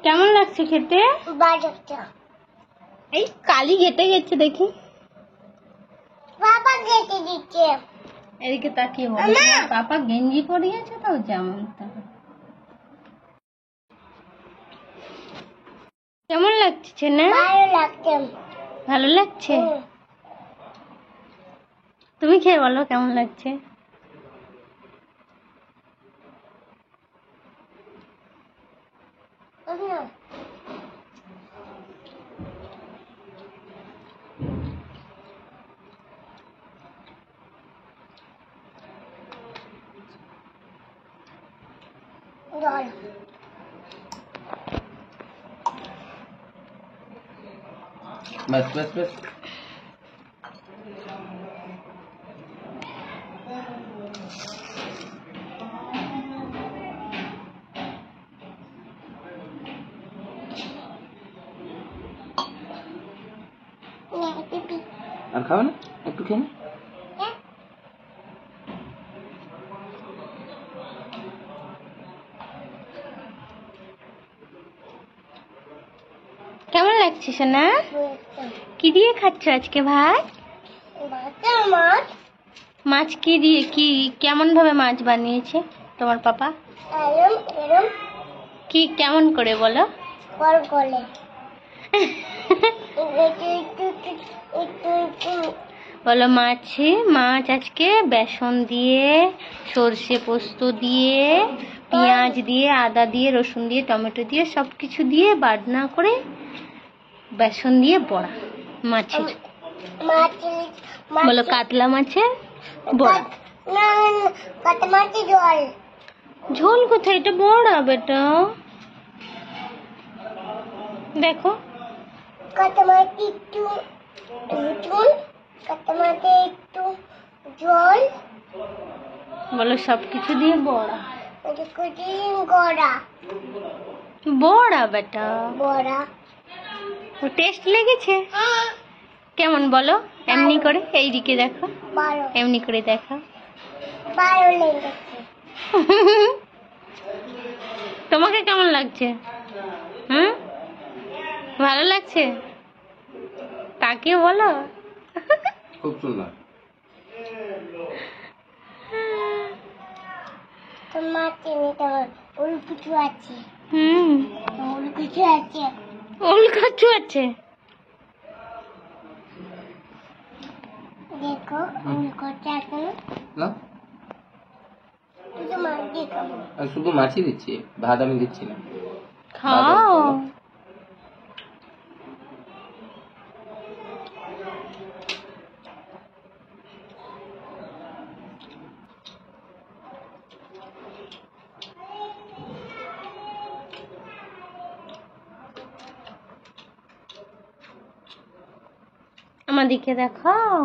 কেমন লাগছে খেতে? এই কালি ঘেটে গেছে দেখি। বাবা গেটে দিচ্ছে। এদিকে তাকিয়ে বল, পাপা গেঞ্জি পরিয়েছে তো যেমন। কেমন লাগছে না? ভালো লাগছে। ভালো লাগছে? তুমি খেয়ে বলো কেমন লাগছে। बस बस बस। আর খাও না, একটু খেয়ে না। কেমন লাগছে সোনা? কি দিয়ে খাচ্ছ আজকে ভাত? মাছ কি দিয়ে, কি কেমন ভাবে মাছ বানিয়েছে তোমার পাপা? কি কেমন করে বলো? বলো মাছ আজকে বেসন দিয়ে, সর্ষে পোস্ত দিয়ে, পেঁয়াজ দিয়ে, আদা দিয়ে, রসুন দিয়ে, টমেটো দিয়ে, সবকিছু দিয়ে বাটনা করে বেসন দিয়ে বড়া মাছের। বলো কাতলা মাছের বড়া। ঝোল কোথায়? এটা বড়া বেটা, দেখো। বলো সবকিছু দিয়ে বড়া। বড়া বেটা, বড়া। টেস্ট লেগেছে? কেমন বলো? এমনি করে এইদিকে দেখো, এমনি করে দেখো। তোমাকে কেমন লাগছে? ভালো লাগছে? তাকে বলো। খুব সুন্দর। তোমার ওল কিছু আছে। ওল কিছু আছে। ওল কিছু আছে। দেখো ওল কটা আছে না, শুধু মাছই দিচ্ছি, ভাত আমি দিচ্ছি না। খাও। আমাদেরকে দেখাও।